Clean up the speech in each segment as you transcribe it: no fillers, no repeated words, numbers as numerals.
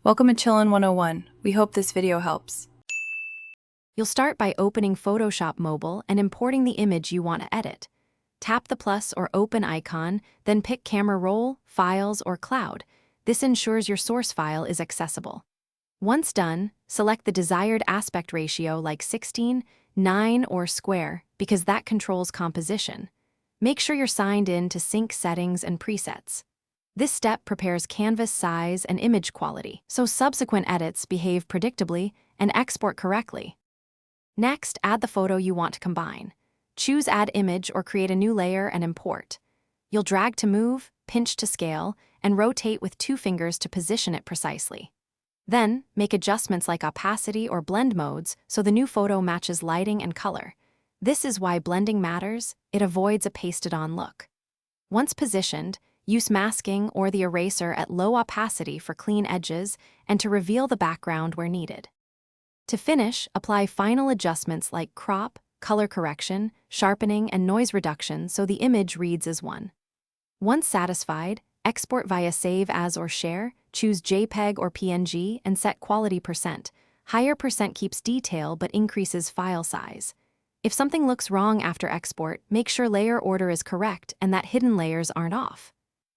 Welcome to Chillin' 101. We hope this video helps. You'll start by opening Photoshop Mobile and importing the image you want to edit. Tap the plus or open icon, then pick Camera Roll, Files, or Cloud. This ensures your source file is accessible. Once done, select the desired aspect ratio like 16, 9, or square because that controls composition. Make sure you're signed in to sync settings and presets. This step prepares canvas size and image quality, so subsequent edits behave predictably and export correctly. Next, add the photo you want to combine. Choose Add Image or create a new layer and import. You'll drag to move, pinch to scale, and rotate with 2 fingers to position it precisely. Then, make adjustments like opacity or blend modes so the new photo matches lighting and color. This is why blending matters. It avoids a pasted-on look. Once positioned, use masking or the eraser at low opacity for clean edges and to reveal the background where needed. To finish, apply final adjustments like crop, color correction, sharpening, and noise reduction so the image reads as one. Once satisfied, export via Save As or Share, choose JPEG or PNG, and set quality %. Higher % keeps detail but increases file size. If something looks wrong after export, make sure layer order is correct and that hidden layers aren't off.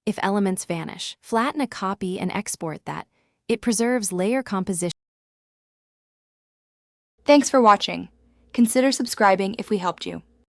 If elements vanish, flatten a copy and export that. It preserves layer composition. Thanks for watching. Consider subscribing if we helped you.